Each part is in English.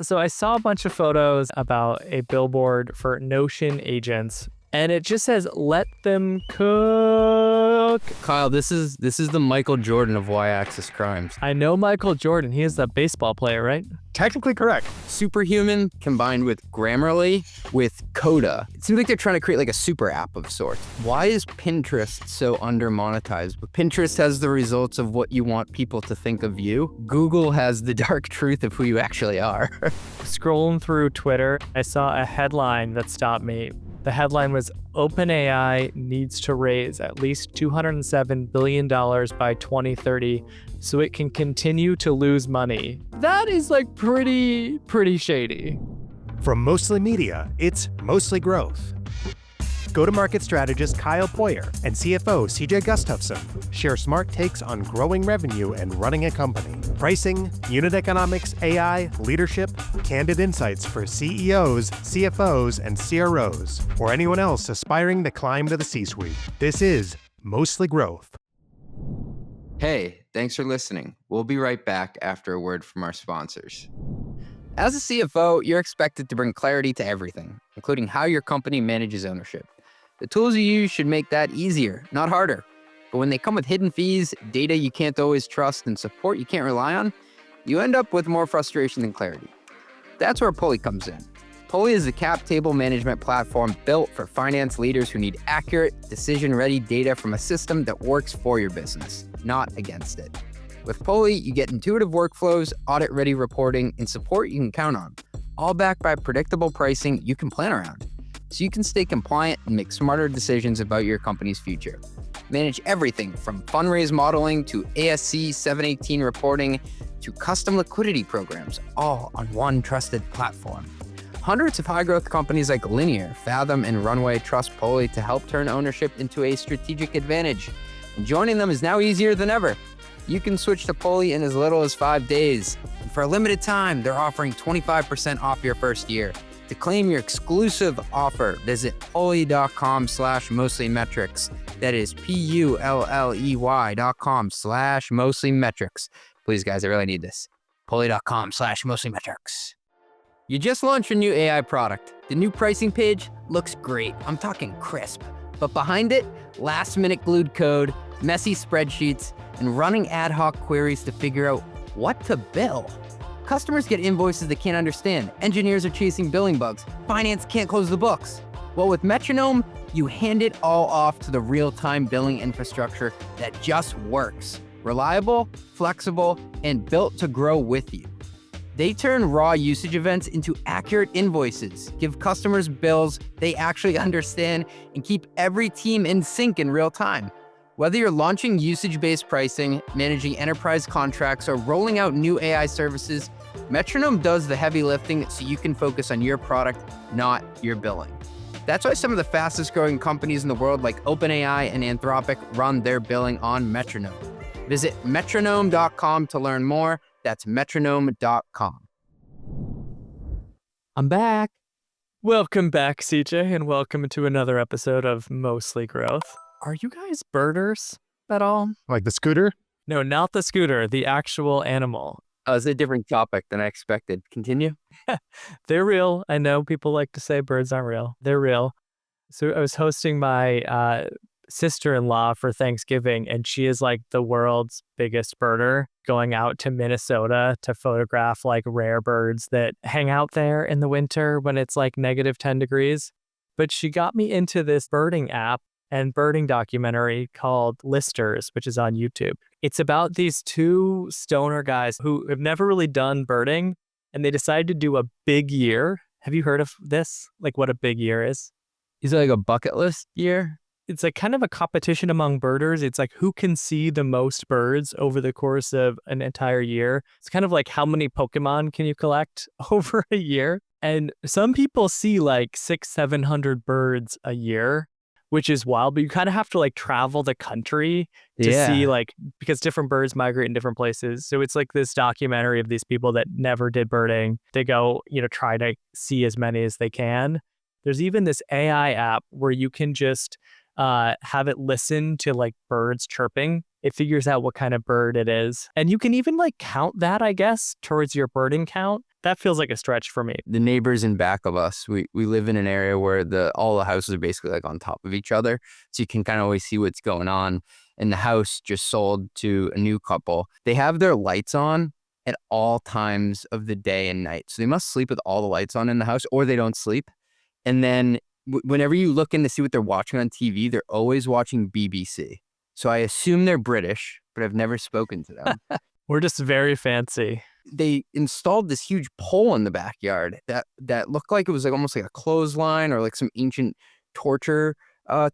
So I saw a bunch of photos about a billboard for Notion agents, and it just says, let them cook. Kyle, this is the Michael Jordan of Y-axis crimes. I know Michael Jordan. He is the baseball player, right? Technically correct. Superhuman combined with Grammarly with Coda. It seems like they're trying to create like a super app of sorts. Why is Pinterest so under-monetized? But Pinterest has the results of what you want people to think of you. Google has the dark truth of who you actually are. Scrolling through Twitter, I saw a headline that stopped me. The headline was, OpenAI needs to raise at least $207 billion by 2030 so it can continue to lose money. That is like pretty shady. From Mostly Media, it's Mostly Growth. Go-to-market strategist Kyle Poyar and CFO CJ Gustafson share smart takes on growing revenue and running a company. Pricing, unit economics, AI, leadership, candid insights for CEOs, CFOs, and CROs, or anyone else aspiring to climb to the C-suite. This is Mostly Growth. Hey, thanks for listening. We'll be right back after a word from our sponsors. As a CFO, you're expected to bring clarity to everything, including how your company manages ownership. The tools you use should make that easier, not harder. But when they come with hidden fees, data you can't always trust, and support you can't rely on, you end up with more frustration than clarity. That's where Pulley comes in. Pulley is a cap table management platform built for finance leaders who need accurate, decision-ready data from a system that works for your business, not against it. With Pulley, you get intuitive workflows, audit-ready reporting, and support you can count on, all backed by predictable pricing you can plan around, so you can stay compliant and make smarter decisions about your company's future. Manage everything from fundraise modeling to ASC 718 reporting to custom liquidity programs, all on one trusted platform. Hundreds of high-growth companies like Linear, Fathom, and Runway trust Pulley to help turn ownership into a strategic advantage. And joining them is now easier than ever. You can switch to Pulley in as little as 5 days. And for a limited time, they're offering 25% off your first year. To claim your exclusive offer, visit pulley.com/mostlymetrics. That is PULLEY.com/mostlymetrics. Please, guys, I really need this. Pulley.com/mostlymetrics. You just launched your new AI product. The new pricing page looks great. I'm talking crisp. But behind it, last-minute glued code, messy spreadsheets, and running ad hoc queries to figure out what to bill. Customers get invoices they can't understand. Engineers are chasing billing bugs. Finance can't close the books. Well, with Metronome, you hand it all off to the real-time billing infrastructure that just works. Reliable, flexible, and built to grow with you. They turn raw usage events into accurate invoices, give customers bills they actually understand, and keep every team in sync in real time. Whether you're launching usage-based pricing, managing enterprise contracts, or rolling out new AI services, Metronome does the heavy lifting so you can focus on your product, not your billing. That's why some of the fastest growing companies in the world like OpenAI and Anthropic run their billing on Metronome. Visit metronome.com to learn more. That's metronome.com. I'm back. Welcome back, CJ, and welcome to another episode of Mostly Growth. Are you guys birders at all? Like the scooter? No, not the scooter, the actual animal. Oh, it's a different topic than I expected. Continue. They're real. I know people like to say birds aren't real. They're real. So I was hosting my sister-in-law for Thanksgiving, and she is like the world's biggest birder, going out to Minnesota to photograph like rare birds that hang out there in the winter when it's like -10 degrees. But she got me into this birding app and birding documentary called Listers, which is on YouTube. It's about these two stoner guys who have never really done birding, and they decided to do a big year. Have you heard of this? Like what a big year is? Is it like a bucket list year? It's like kind of a competition among birders. It's like who can see the most birds over the course of an entire year. It's kind of like how many Pokemon can you collect over a year? And some people see like 600-700 birds a year, which is wild, but you kind of have to like travel the country to see like, because different birds migrate in different places. So it's like this documentary of these people that never did birding. They go, try to see as many as they can. There's even this AI app where you can just have it listen to like birds chirping. It figures out what kind of bird it is. And you can even like count that, I guess, towards your birding count. that feels like a stretch for me. The neighbors in back of us, we live in an area where all the houses are basically like on top of each other. So you can kind of always see what's going on. And the house just sold to a new couple. They have their lights on at all times of the day and night. So they must sleep with all the lights on in the house, or they don't sleep. And then whenever you look in to see what they're watching on TV, they're always watching BBC. So I assume they're British, but I've never spoken to them. We're just very fancy. They installed this huge pole in the backyard that looked like it was like almost like a clothesline or like some ancient torture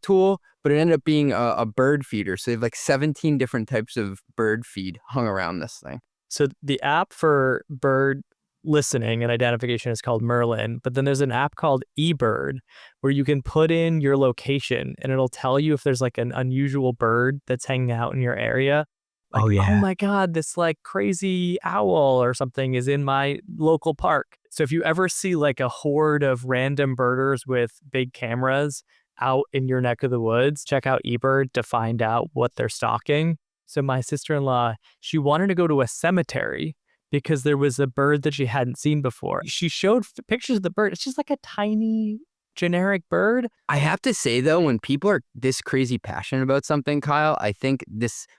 tool, but it ended up being a bird feeder. So they have like 17 different types of bird feed hung around this thing. So the app for bird listening and identification is called Merlin, but then there's an app called eBird where you can put in your location and it'll tell you if there's like an unusual bird that's hanging out in your area. Like, oh my God, this like crazy owl or something is in my local park. So if you ever see like a horde of random birders with big cameras out in your neck of the woods, check out eBird to find out what they're stalking. So my sister-in-law, she wanted to go to a cemetery because there was a bird that she hadn't seen before. She showed pictures of the bird. It's just like a tiny generic bird. I have to say though, when people are this crazy passionate about something, Kyle, I think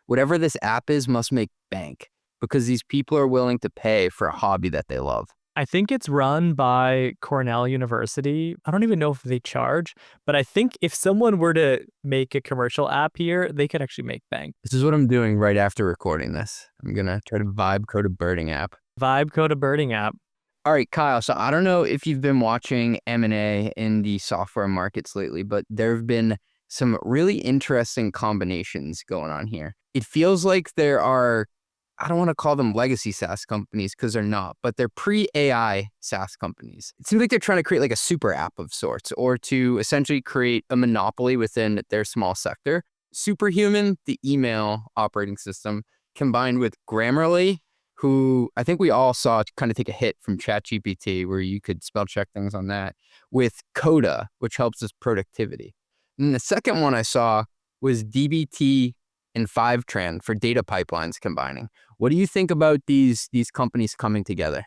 whatever this app is must make bank because these people are willing to pay for a hobby that they love. I think it's run by Cornell University. I don't even know if they charge, but I think if someone were to make a commercial app here, they could actually make bank. This is what I'm doing right after recording this. I'm going to try to vibe code a birding app. Vibe code a birding app. All right, Kyle. So I don't know if you've been watching M&A in the software markets lately, but there have been some really interesting combinations going on here. It feels like there are, I don't want to call them legacy SaaS companies because they're not, but they're pre-AI SaaS companies. It seems like they're trying to create like a super app of sorts or to essentially create a monopoly within their small sector. Superhuman, the email operating system, combined with Grammarly, who I think we all saw kind of take a hit from ChatGPT where you could spell check things on that, with Coda, which helps with productivity. And the second one I saw was DBT and Fivetran for data pipelines combining. What do you think about these companies coming together?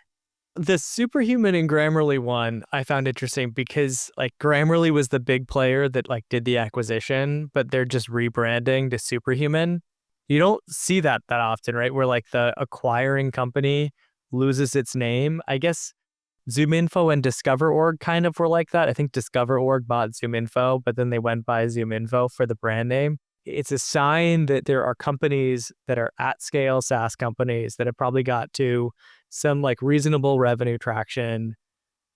The Superhuman and Grammarly one I found interesting because like Grammarly was the big player that like did the acquisition, but they're just rebranding to Superhuman. You don't see that often, right? Where like the acquiring company loses its name. I guess ZoomInfo and DiscoverOrg kind of were like that. I think DiscoverOrg bought ZoomInfo, but then they went by ZoomInfo for the brand name. It's a sign that there are companies that are at scale SaaS companies that have probably got to some like reasonable revenue traction,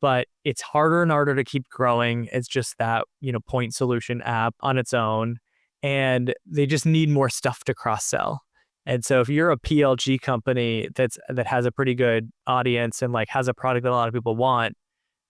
but it's harder and harder to keep growing. It's just that, point solution app on its own. And they just need more stuff to cross-sell. And so if you're a PLG company that has a pretty good audience and like has a product that a lot of people want,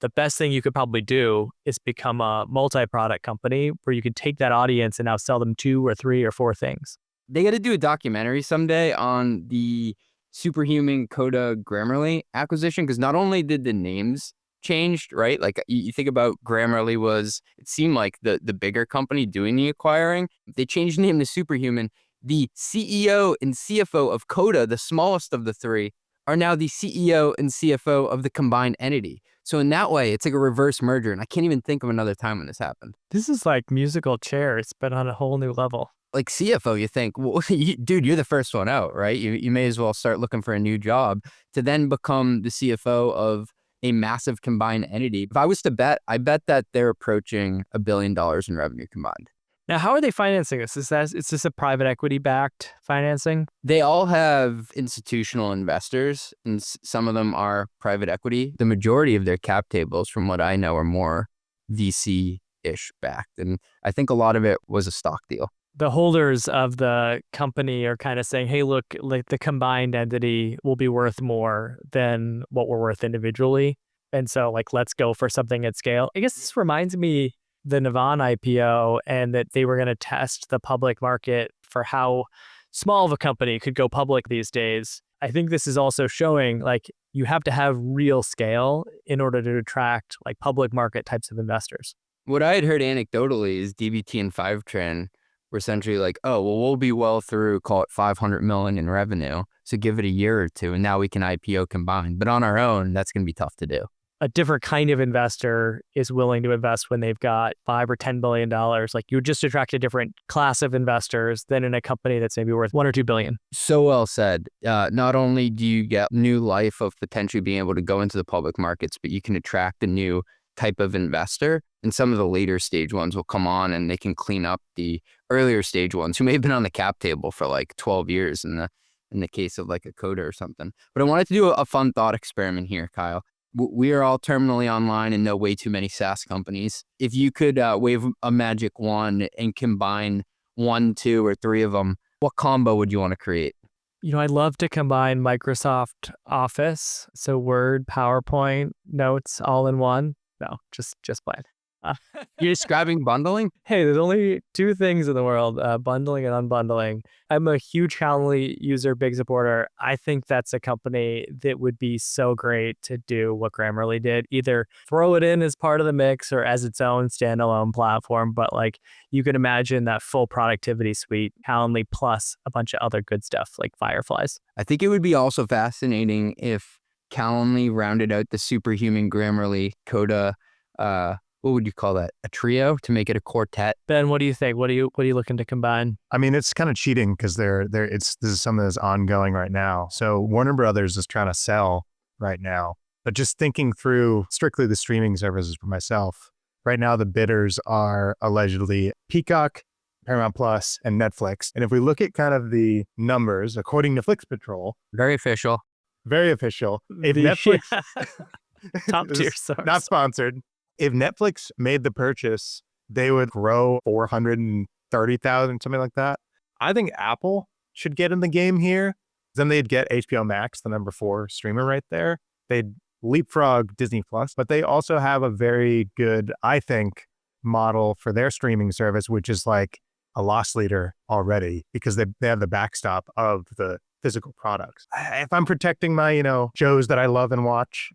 the best thing you could probably do is become a multi-product company where you could take that audience and now sell them 2 or 3 or 4 things. They got to do a documentary someday on the Superhuman Coda Grammarly acquisition because not only did the names changed, right? Like you think about Grammarly it seemed like the bigger company doing the acquiring. They changed the name to Superhuman. The CEO and CFO of Coda, the smallest of the 3, are now the CEO and CFO of the combined entity. So in that way, it's like a reverse merger. And I can't even think of another time when this happened. This is like musical chairs, but on a whole new level. Like CFO, you think, well, dude, you're the first one out, right? You may as well start looking for a new job to then become the CFO of a massive combined entity. If I was to bet, I bet that they're approaching $1 billion in revenue combined. Now, how are they financing this? Is this a private equity backed financing? They all have institutional investors, and some of them are private equity. The majority of their cap tables, from what I know, are more VC-ish backed. And I think a lot of it was a stock deal. The holders of the company are kind of saying, hey, look, like the combined entity will be worth more than what we're worth individually. And so like, let's go for something at scale. I guess this reminds me the Navan IPO and that they were going to test the public market for how small of a company could go public these days. I think this is also showing like you have to have real scale in order to attract like public market types of investors. What I had heard anecdotally is DBT and Fivetran were essentially like, oh, well, we'll be well through, call it 500 million in revenue. So give it a year or two, and now we can IPO combined. But on our own, that's going to be tough to do. A different kind of investor is willing to invest when they've got $5 or $10 billion. Like, you just attract a different class of investors than in a company that's maybe worth $1 or $2 billion. So well said. Not only do you get new life of potentially being able to go into the public markets, but you can attract a new type of investor. And some of the later stage ones will come on and they can clean up the earlier stage ones who may have been on the cap table for like 12 years in the case of like a Coda or something. But I wanted to do a fun thought experiment here, Kyle. We are all terminally online and know way too many SaaS companies. If you could wave a magic wand and combine 1, 2, or 3 of them, what combo would you want to create? I'd love to combine Microsoft Office, so Word, PowerPoint, Notes, all in one. No, just playing. You're describing bundling? Hey, there's only 2 things in the world, bundling and unbundling. I'm a huge Calendly user, big supporter. I think that's a company that would be so great to do what Grammarly did. Either throw it in as part of the mix or as its own standalone platform. But like, you can imagine that full productivity suite, Calendly plus a bunch of other good stuff like Fireflies. I think it would be also fascinating if Calendly rounded out the Superhuman Grammarly Coda, what would you call that? A trio to make it a quartet? Ben, what do you think? What are you looking to combine? I mean, it's kind of cheating because this is something that's ongoing right now. So Warner Brothers is trying to sell right now, but just thinking through strictly the streaming services for myself, right now the bidders are allegedly Peacock, Paramount Plus, and Netflix. And if we look at kind of the numbers, according to Flix Patrol, Very official. if Netflix, Top this tier is source. not sponsored, if Netflix made the purchase, they would grow 430,000, something like that. I think Apple should get in the game here. Then they'd get HBO Max, the number 4 streamer right there. They'd leapfrog Disney Plus, but they also have a very good, I think, model for their streaming service, which is like a loss leader already because they have the backstop of the physical products. If I'm protecting my, shows that I love and watch,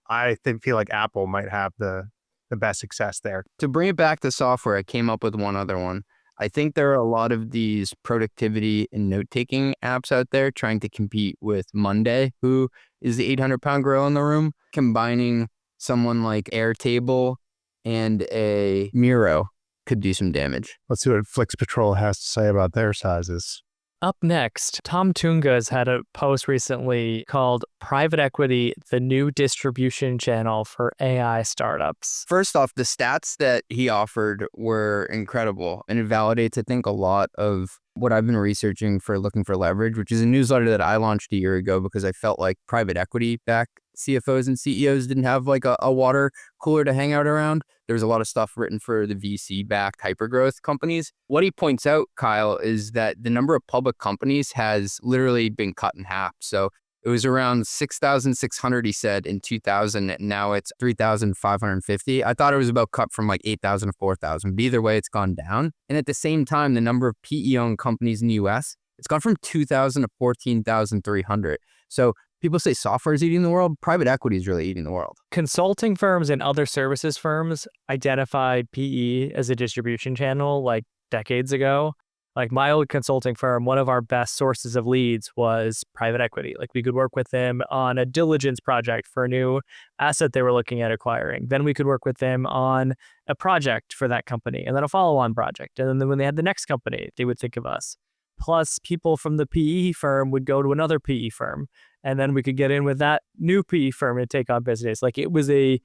I feel like Apple might have the best success there. To bring it back to software, I came up with one other one. I think there are a lot of these productivity and note-taking apps out there trying to compete with Monday, who is the 800-pound gorilla in the room. Combining someone like Airtable and a Miro could do some damage. Let's see what Flix Patrol has to say about their sizes. Up next, Tom Tunga's had a post recently called Private Equity, the New Distribution Channel for AI Startups. First off, the stats that he offered were incredible, and it validates, I think, a lot of what I've been researching for Looking for Leverage, which is a newsletter that I launched a year ago because I felt like private equity backed CFOs and CEOs didn't have like a water cooler to hang out around. There was a lot of stuff written for the VC-backed hypergrowth companies. What he points out, Kyle, is that the number of public companies has literally been cut in half. So it was around 6,600, he said, in 2000. And now it's 3,550. I thought it was about cut from like 8,000 to 4,000. But either way, it's gone down. And at the same time, the number of PE-owned companies in the US, it's gone from 2,000 to 14,300. So people say software is eating the world. Private equity is really eating the world. Consulting firms and other services firms identified PE as a distribution channel like decades ago. Like my old consulting firm, one of our best sources of leads was private equity. Like we could work with them on a diligence project for a new asset they were looking at acquiring. Then we could work with them on a project for that company and then a follow-on project. And then when they had the next company, they would think of us. Plus people from the PE firm would go to another PE firm. And then we could get in with that new PE firm and take on business. Like it was a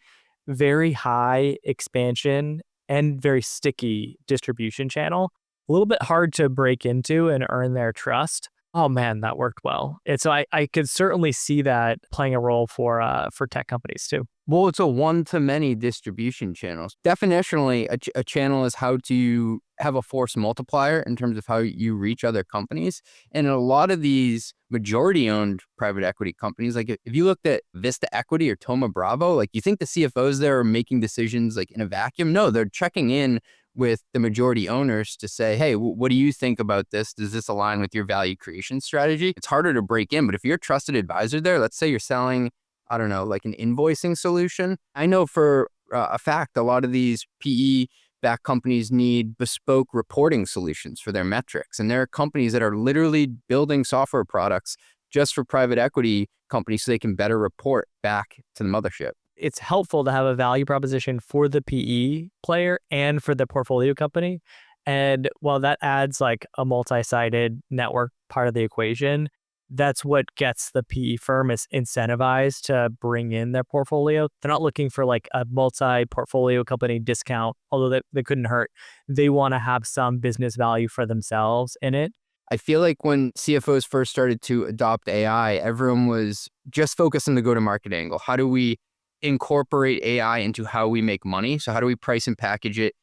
very high expansion and very sticky distribution channel. A little bit hard to break into and earn their trust. Oh man, that worked well. And so I could certainly see that playing a role for tech companies too. Well, it's a one-to-many distribution channel. Definitionally, a channel is how to have a force multiplier in terms of how you reach other companies. And a lot of these majority-owned private equity companies, like if you looked at Vista Equity or Thoma Bravo, like you think the CFOs there are making decisions like in a vacuum? No, they're checking in with the majority owners to say, hey, what do you think about this? Does this align with your value creation strategy? It's harder to break in, but if you're a trusted advisor there, let's say you're selling, I don't know, like an invoicing solution. I know for a fact, a lot of these PE backed companies need bespoke reporting solutions for their metrics. And there are companies that are literally building software products just for private equity companies so they can better report back to the mothership. It's helpful to have a value proposition for the PE player and for the portfolio company. And while that adds like a multi-sided network part of the equation, that's what gets the PE firm is incentivized to bring in their portfolio. They're not looking for like a multi-portfolio company discount, although that couldn't hurt. They want to have some business value for themselves in it. I feel like when CFOs first started to adopt AI, everyone was just focused on the go-to-market angle. How do we incorporate AI into how we make money? So how do we price and package it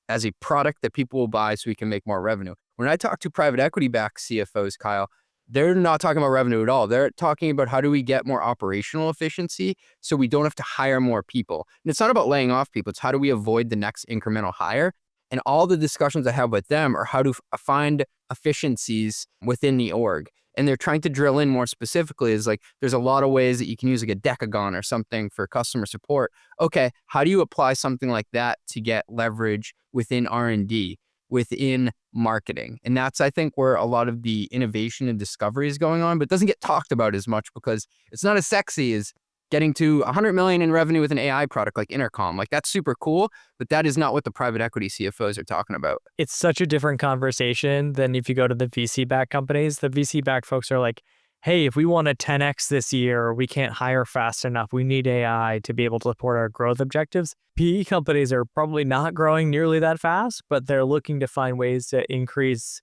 as a product that people will buy so we can make more revenue? When I talk to private equity-backed CFOs, Kyle, they're not talking about revenue at all. They're talking about how do we get more operational efficiency so we don't have to hire more people. And it's not about laying off people. It's how do we avoid the next incremental hire? And all the discussions I have with them are how to find efficiencies within the org. And they're trying to drill in more specifically is like, there's a lot of ways that you can use like a decagon or something for customer support. Okay, how do you apply something like that to get leverage within R&D, within marketing? And that's, I think, where a lot of the innovation and discovery is going on, but doesn't get talked about as much because it's not as sexy as getting to 100 million in revenue with an AI product like Intercom. Like that's super cool, but that is not what the private equity CFOs are talking about. It's such a different conversation than if you go to the VC-backed companies. The VC-backed folks are like, hey, if we want to 10x this year, we can't hire fast enough. We need AI to be able to support our growth objectives. PE companies are probably not growing nearly that fast, but they're looking to find ways to increase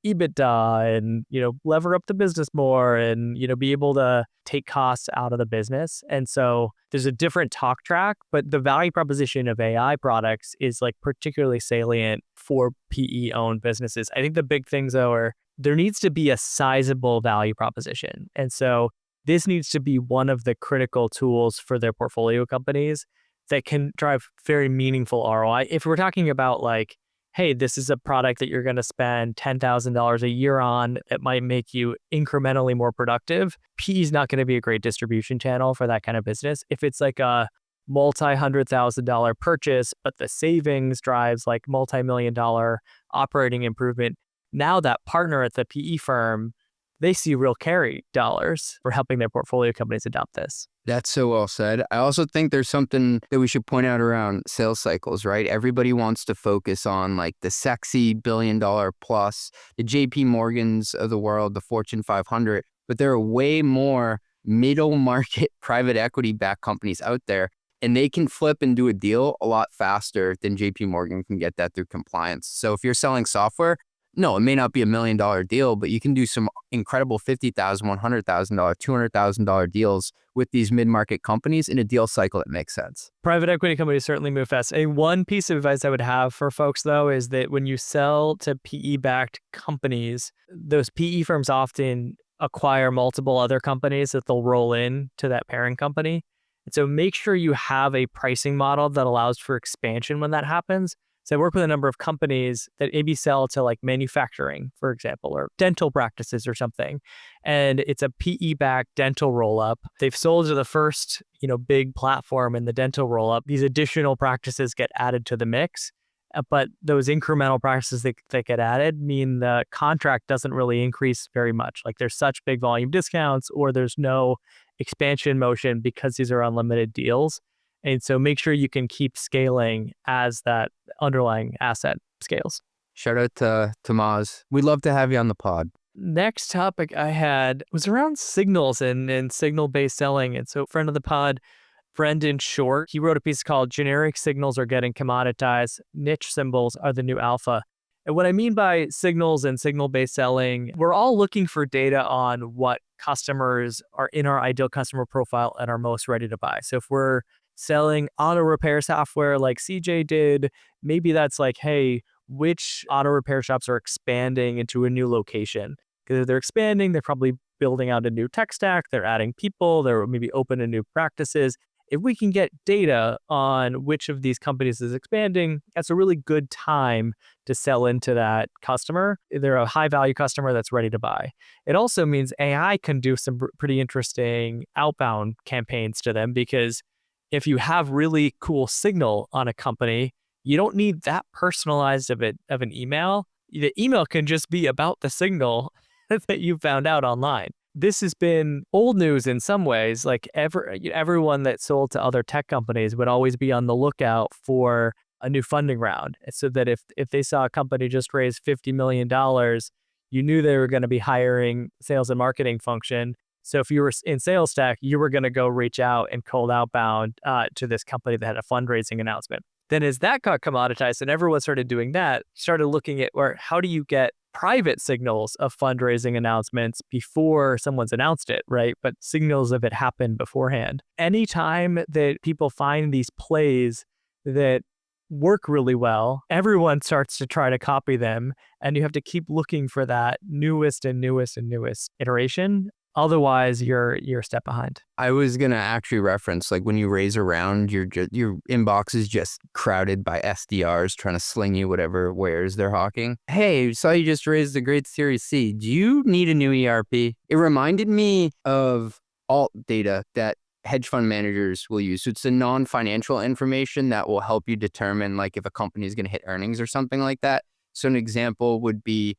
EBITDA and, lever up the business more and, be able to take costs out of the business. And so there's a different talk track, but the value proposition of AI products is like particularly salient for PE owned businesses. I think the big things though are there needs to be a sizable value proposition. And so this needs to be one of the critical tools for their portfolio companies that can drive very meaningful ROI. If we're talking about like, hey, this is a product that you're going to spend $10,000 a year on, it might make you incrementally more productive. PE is not going to be a great distribution channel for that kind of business. If it's like a multi-$100,000 purchase, but the savings drives like multi-million-dollar operating improvement, now that partner at the PE firm, they see real carry dollars for helping their portfolio companies adopt this. That's so well said. I also think there's something that we should point out around sales cycles, right? Everybody wants to focus on like the sexy $1 billion plus, the JP Morgans of the world, the Fortune 500, but there are way more middle market private equity backed companies out there, and they can flip and do a deal a lot faster than JP Morgan can get that through compliance. So if you're selling software, no, it may not be $1 million deal, but you can do some incredible $50,000, $100,000, $200,000 deals with these mid-market companies in a deal cycle that makes sense. Private equity companies certainly move fast. One piece of advice I would have for folks, though, is that when you sell to PE-backed companies, those PE firms often acquire multiple other companies that they'll roll in to that parent company. And so make sure you have a pricing model that allows for expansion when that happens. So I work with a number of companies that maybe sell to like manufacturing, for example, or dental practices or something. And it's a PE-backed dental roll-up. They've sold to the first, big platform in the dental roll-up. These additional practices get added to the mix. But those incremental practices that get added mean the contract doesn't really increase very much. Like there's such big volume discounts or there's no expansion motion because these are unlimited deals. And so make sure you can keep scaling as that underlying asset scales. Shout out to Maz. We'd love to have you on the pod. Next topic I had was around signals and signal-based selling. And so friend of the pod, Brendan Short, he wrote a piece called Generic Signals Are Getting Commoditized, Niche Symbols Are the New Alpha. And what I mean by signals and signal-based selling, we're all looking for data on what customers are in our ideal customer profile and are most ready to buy. So if we're selling auto repair software like CJ did, maybe that's like, hey, which auto repair shops are expanding into a new location? Because if they're expanding, they're probably building out a new tech stack, they're adding people, they're maybe open to new practices. If we can get data on which of these companies is expanding, that's a really good time to sell into that customer. They're a high value customer that's ready to buy. It also means AI can do some pretty interesting outbound campaigns to them, because if you have really cool signal on a company, You don't need that personalized of an email. The email can just be about the signal that you found out online. This has been old news in some ways. Like everyone that sold to other tech companies would always be on the lookout for a new funding round, so that if they saw a company just raise $50 million, you knew they were going to be hiring sales and marketing function. So if you were in sales tech, you were going to go reach out and cold outbound to this company that had a fundraising announcement. Then as that got commoditized and everyone started doing that, started looking at how do you get private signals of fundraising announcements before someone's announced it, right? But signals of it happened beforehand. Anytime that people find these plays that work really well, everyone starts to try to copy them, and you have to keep looking for that newest and newest and newest iteration. Otherwise, you're a step behind. I was going to actually reference, like when you raise a round, your inbox is just crowded by SDRs trying to sling you whatever wares they're hawking. Hey, saw you just raised a great Series C. Do you need a new ERP? It reminded me of alt data that hedge fund managers will use. So it's the non-financial information that will help you determine like if a company is going to hit earnings or something like that. So an example would be,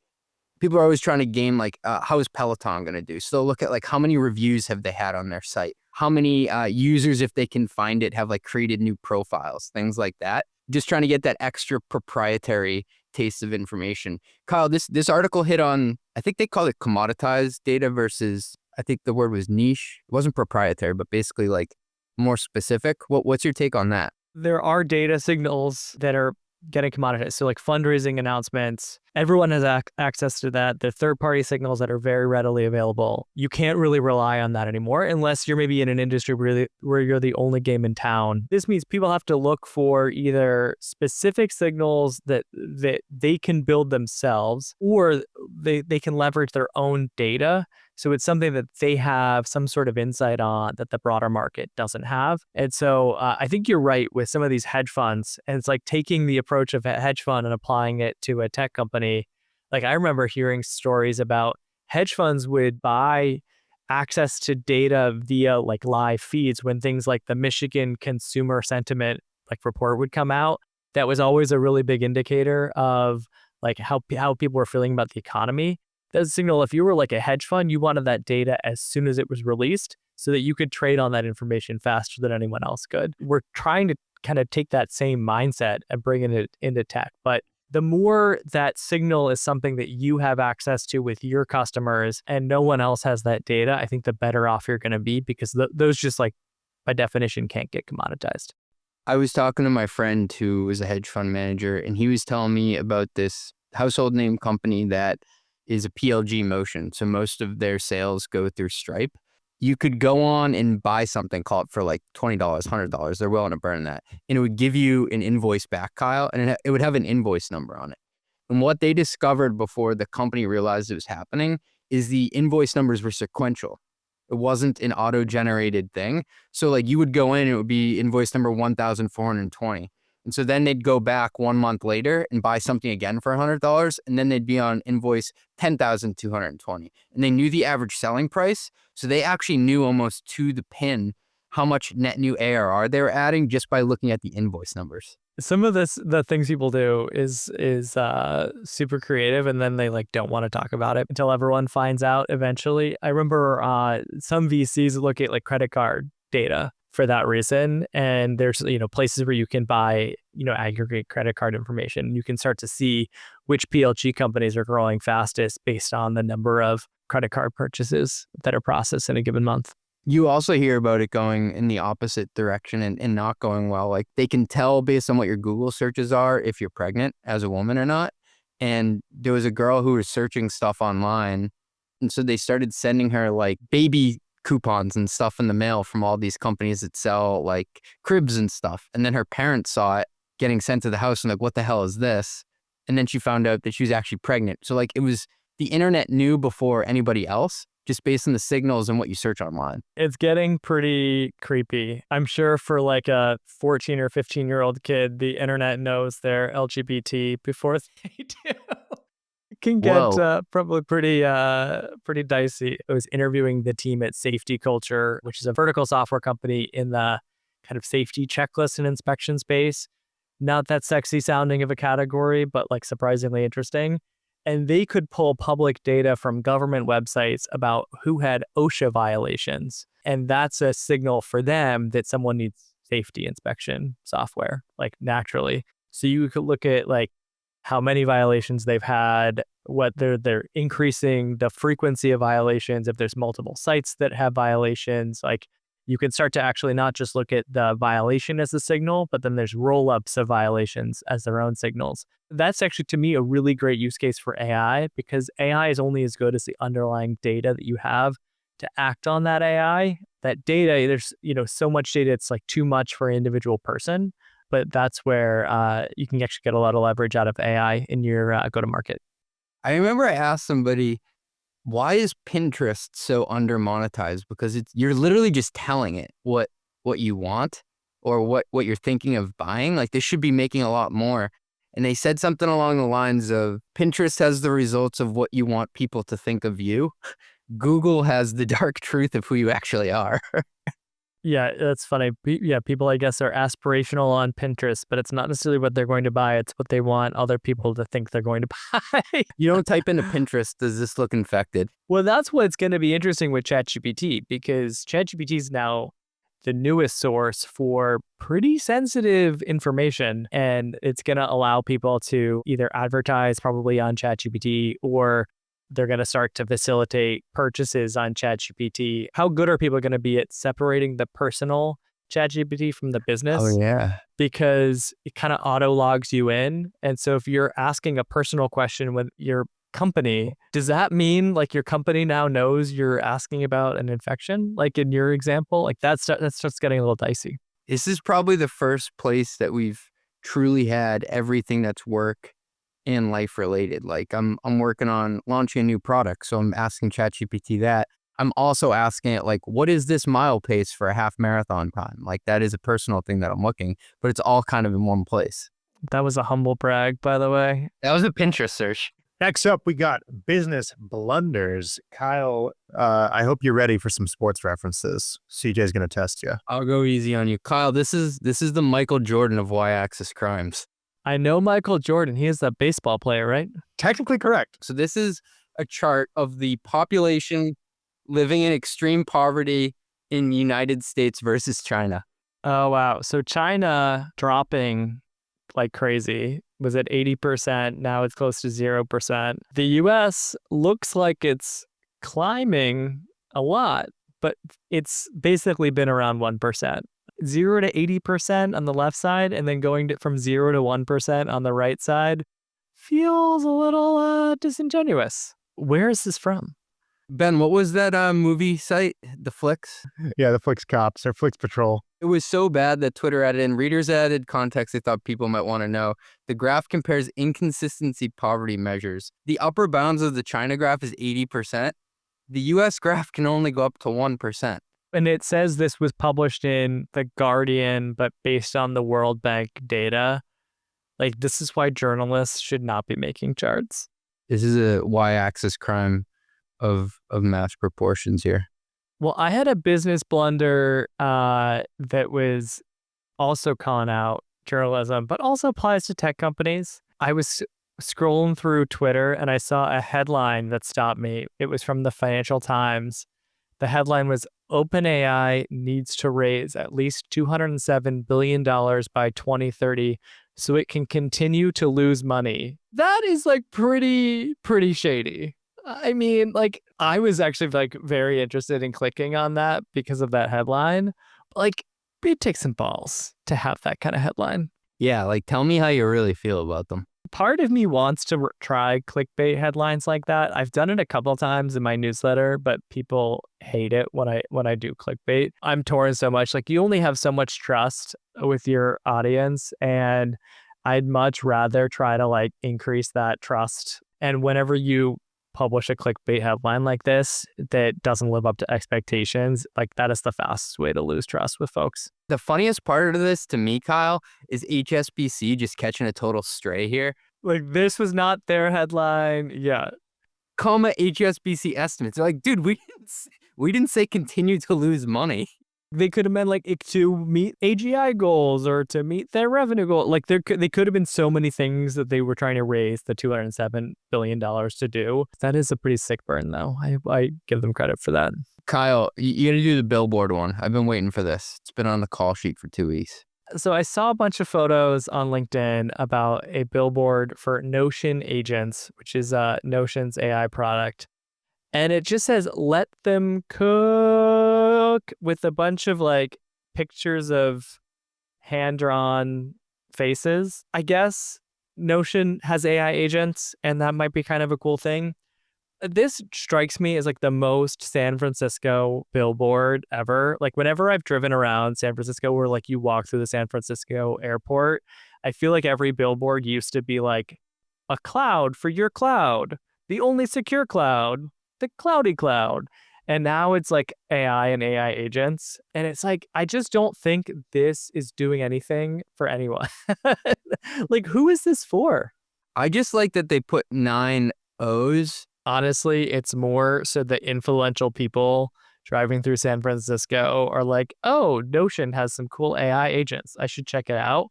people are always trying to game like, how is Peloton going to do? So they'll look at like how many reviews have they had on their site? How many users, if they can find it, have like created new profiles, things like that. Just trying to get that extra proprietary taste of information. Kyle, this article hit on, I think they call it commoditized data versus, I think the word was niche. It wasn't proprietary, but basically like more specific. What's your take on that? There are data signals that are getting commoditized. So like fundraising announcements, everyone has access to that. The third-party signals that are very readily available. You can't really rely on that anymore unless you're maybe in an industry where you're the only game in town. This means people have to look for either specific signals that they can build themselves, or they can leverage their own data. So it's something that they have some sort of insight on that the broader market doesn't have. And so I think you're right with some of these hedge funds. And it's like taking the approach of a hedge fund and applying it to a tech company. Like I remember hearing stories about hedge funds would buy access to data via like live feeds when things like the Michigan Consumer Sentiment like report would come out. That was always a really big indicator of like how people were feeling about the economy. That's a signal. If you were like a hedge fund, you wanted that data as soon as it was released so that you could trade on that information faster than anyone else could. We're trying to kind of take that same mindset and bring it into tech. But the more that signal is something that you have access to with your customers and no one else has that data, I think the better off you're going to be, because those just like by definition can't get commoditized. I was talking to my friend who was a hedge fund manager, and he was telling me about this household name company that is a PLG motion. So most of their sales go through Stripe. You could go on and buy something, call it for like $20, $100. They're willing to burn that. And it would give you an invoice back, Kyle, and it would have an invoice number on it. And what they discovered before the company realized it was happening is the invoice numbers were sequential. It wasn't an auto-generated thing. So like you would go in and it would be invoice number 1,420. And so then they'd go back 1 month later and buy something again for $100, and then they'd be on invoice 10,220. And they knew the average selling price, so they actually knew almost to the pin how much net new ARR they were adding just by looking at the invoice numbers. Some of the things people do is super creative, and then they like don't want to talk about it until everyone finds out eventually. I remember some VCs look at like credit card data for that reason. And there's, places where you can buy, aggregate credit card information. You can start to see which PLG companies are growing fastest based on the number of credit card purchases that are processed in a given month. You also hear about it going in the opposite direction and not going well. Like they can tell based on what your Google searches are if you're pregnant as a woman or not. And there was a girl who was searching stuff online. And so they started sending her like baby coupons and stuff in the mail from all these companies that sell like cribs and stuff. And then her parents saw it getting sent to the house and like, what the hell is this? And then she found out that she was actually pregnant. So like it was, the internet knew before anybody else, just based on the signals and what you search online. It's getting pretty creepy. I'm sure for like a 14 or 15-year-old kid, the internet knows they're LGBT before they do. Can get probably pretty dicey. I was interviewing the team at Safety Culture, which is a vertical software company in the kind of safety checklist and inspection space. not that sexy sounding of a category, but like surprisingly interesting. And they could pull public data from government websites about who had OSHA violations. And that's a signal for them that someone needs safety inspection software, like naturally. So you could look at like how many violations they've had, whether they're increasing the frequency of violations, if there's multiple sites that have violations. Like you can start to actually not just look at the violation as a signal, but then there's roll-ups of violations as their own signals. That's actually, to me, a really great use case for AI, because AI is only as good as the underlying data that you have to act on that AI. That data, there's so much data, it's like too much for an individual person. But that's where you can actually get a lot of leverage out of AI in your go-to-market. I remember I asked somebody, why is Pinterest so under-monetized? Because you're literally just telling it what you want or what you're thinking of buying. Like, they should be making a lot more. And they said something along the lines of, Pinterest has the results of what you want people to think of you. Google has the dark truth of who you actually are. Yeah, that's funny. People, I guess, are aspirational on Pinterest, but it's not necessarily what they're going to buy. It's what they want other people to think they're going to buy. You don't type into Pinterest, does this look infected? Well, that's what's going to be interesting with ChatGPT, because ChatGPT is now the newest source for pretty sensitive information, and it's going to allow people to either advertise probably on ChatGPT, or they're going to start to facilitate purchases on ChatGPT. How good are people going to be at separating the personal ChatGPT from the business? Oh, yeah. Because it kind of auto logs you in. And so if you're asking a personal question with your company, does that mean like your company now knows you're asking about an infection? Like in your example, like that starts getting a little dicey. This is probably the first place that we've truly had everything that's work and life related. Like I'm working on launching a new product, so I'm asking ChatGPT that. I'm also asking it like, what is this mile pace for a half marathon time? Like that is a personal thing that I'm looking, but it's all kind of in one place. That was a humble brag, by the way. That was a Pinterest search. Next up, we got business blunders. Kyle, I hope you're ready for some sports references. CJ's going to test you. I'll go easy on you, Kyle. This is the Michael Jordan of Y-axis crimes. I know Michael Jordan. He is a baseball player, right? Technically correct. So this is a chart of the population living in extreme poverty in United States versus China. Oh, wow. So China dropping like crazy, was at 80%. Now it's close to 0%. The US looks like it's climbing a lot, but it's basically been around 1%. 0 to 80% on the left side, and then going from 0 to 1% on the right side feels a little disingenuous. Where is this from? Ben, what was that movie site? The Flicks? Yeah, the Flicks Cops or Flicks Patrol. It was so bad that Twitter added in readers added context they thought people might want to know. The graph compares inconsistency poverty measures. The upper bounds of the China graph is 80%. The US graph can only go up to 1%. And it says this was published in The Guardian, but based on the World Bank data. Like, this is why journalists should not be making charts. This is a y-axis crime of mass proportions here. Well, I had a business blunder that was also calling out journalism, but also applies to tech companies. I was scrolling through Twitter and I saw a headline that stopped me. It was from the Financial Times. The headline was, OpenAI needs to raise at least $207 billion by 2030 so it can continue to lose money. That is like pretty shady. I mean, like, I was actually like very interested in clicking on that because of that headline. Like, it takes some balls to have that kind of headline. Yeah, like tell me how you really feel about them. Part of me wants to try clickbait headlines like that. I've done it a couple times in my newsletter, but people hate it when I do clickbait. I'm torn so much. Like, you only have so much trust with your audience, and I'd much rather try to like increase that trust. And whenever you publish a clickbait headline like this that doesn't live up to expectations, like that is the fastest way to lose trust with folks. The funniest part of this to me, Kyle, is HSBC just catching a total stray here. Like, this was not their headline. Yeah. HSBC estimates. They're like, dude, we didn't say continue to lose money. They could have been like to meet AGI goals or to meet their revenue goal. Like they could have been so many things that they were trying to raise the $207 billion to do. That is a pretty sick burn though. I give them credit for that. Kyle, you got to do the Billboard one. I've been waiting for this. It's been on the call sheet for 2 weeks. So I saw a bunch of photos on LinkedIn about a billboard for Notion agents, which is Notion's AI product. And it just says, let them cook, with a bunch of like pictures of hand-drawn faces. I guess Notion has AI agents, and that might be kind of a cool thing. This strikes me as like the most San Francisco billboard ever. Like whenever I've driven around San Francisco, where like you walk through the San Francisco airport, I feel like every billboard used to be like a cloud for your cloud, the only secure cloud, the cloudy cloud. And now it's like AI and AI agents. And it's like, I just don't think this is doing anything for anyone. Like, who is this for? I just like that they put 9 O's. Honestly, it's more so the influential people driving through San Francisco are like, oh, Notion has some cool AI agents. I should check it out.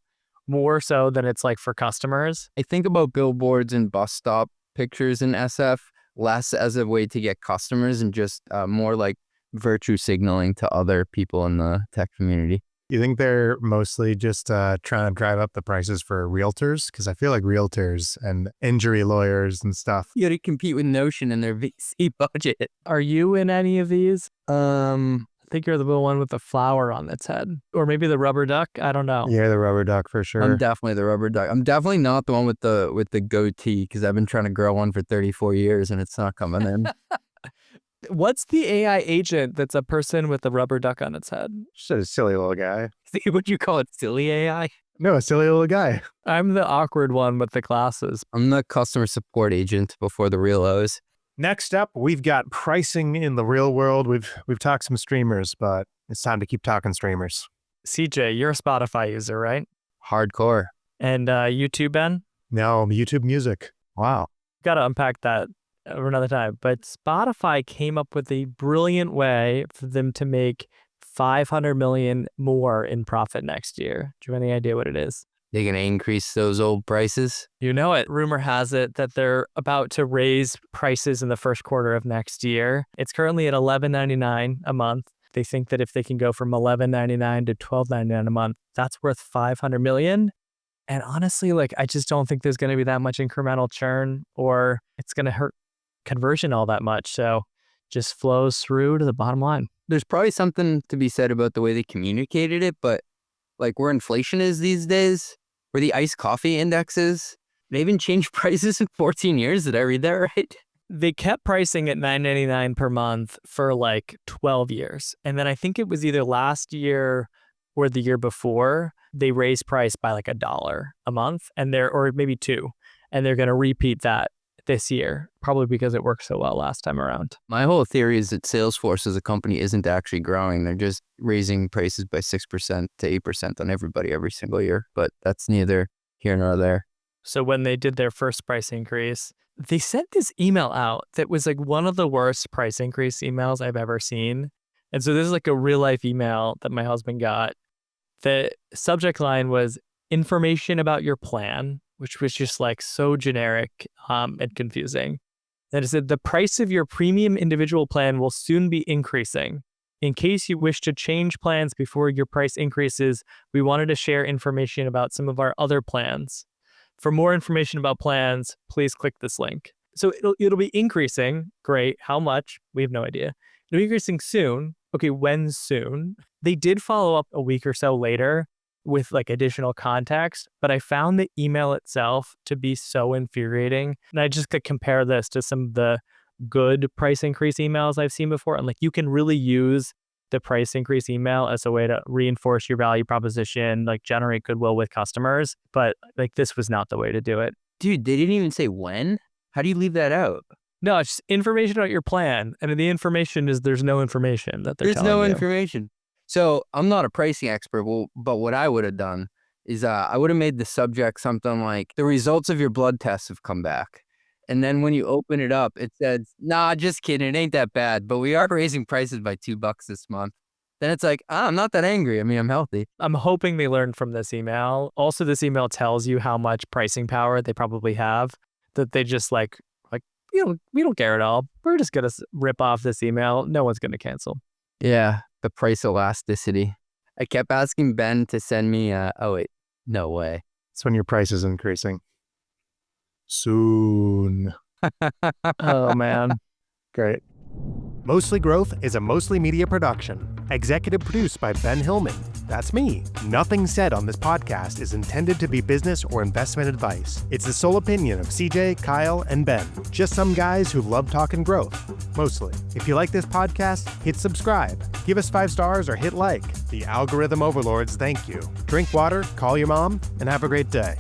More so than it's like for customers. I think about billboards and bus stop pictures in SF less as a way to get customers and just more like virtue signaling to other people in the tech community. You think they're mostly just trying to drive up the prices for realtors? Because I feel like realtors and injury lawyers and stuff. You got to compete with Notion and their VC budget. Are you in any of these? I think you're the one with the flower on its head. Or maybe the rubber duck. I don't know. Yeah, the rubber duck for sure. I'm definitely the rubber duck. I'm definitely not the one with the goatee, because I've been trying to grow one for 34 years and it's not coming in. What's the AI agent that's a person with a rubber duck on its head? Just a silly little guy. Would you call it silly AI? No, a silly little guy. I'm the awkward one with the glasses. I'm the customer support agent before the real O's. Next up, we've got pricing in the real world. We've talked some streamers, but it's time to keep talking streamers. CJ, you're a Spotify user, right? Hardcore. And YouTube, Ben? No, YouTube Music. Wow. Got to unpack that over another time. But Spotify came up with a brilliant way for them to make $500 million more in profit next year. Do you have any idea what it is? They're going to increase those old prices? You know it. Rumor has it that they're about to raise prices in the first quarter of next year. It's currently at $11.99 a month. They think that if they can go from $11.99 to $12.99 a month, that's worth $500 million. And honestly, like, I just don't think there's going to be that much incremental churn, or it's going to hurt conversion all that much. So just flows through to the bottom line. There's probably something to be said about the way they communicated it, but like where inflation is these days, where the iced coffee index is, they haven't changed prices in 14 years. Did I read that right? They kept pricing at $9.99 per month for like 12 years. And then I think it was either last year or the year before, they raised price by like $1 a month, and or maybe $2. And they're going to repeat that this year, probably because it worked so well last time around. My whole theory is that Salesforce as a company isn't actually growing. They're just raising prices by 6% to 8% on everybody every single year. But that's neither here nor there. So when they did their first price increase, they sent this email out that was like one of the worst price increase emails I've ever seen. And so this is like a real life email that my husband got. The subject line was information about your plan, which was just like so generic and confusing. And it said, the price of your premium individual plan will soon be increasing. In case you wish to change plans before your price increases, we wanted to share information about some of our other plans. For more information about plans, please click this link. So it'll be increasing. Great. How much? We have no idea. It'll be increasing soon. Okay, when soon? They did follow up a week or so later with like additional context, but I found the email itself to be so infuriating. And I just could compare this to some of the good price increase emails I've seen before. And like, you can really use the price increase email as a way to reinforce your value proposition, like generate goodwill with customers. But like, this was not the way to do it. Dude, they didn't even say when? How do you leave that out? No, it's just information about your plan. And the information is there's no information that they're telling you. There's no information. So I'm not a pricing expert, but what I would have done is I would have made the subject something like, the results of your blood tests have come back. And then when you open it up, it says, nah, just kidding. It ain't that bad. But we are raising prices by $2 this month. then it's like, I'm not that angry. I mean, I'm healthy. I'm hoping they learned from this email. Also, this email tells you how much pricing power they probably have, that they just like, we don't care at all. We're just going to rip off this email. No one's going to cancel. Yeah, the price elasticity. I kept asking Ben to send me, oh wait, no way. It's when your price is increasing. Soon. Oh, man. Great. Mostly Growth is a Mostly Media production. Executive produced by Ben Hillman. That's me. Nothing said on this podcast is intended to be business or investment advice. It's the sole opinion of CJ, Kyle, and Ben. Just some guys who love talking growth. Mostly. If you like this podcast, hit subscribe. Give us 5 stars or hit like. The algorithm overlords thank you. Drink water, call your mom, and have a great day.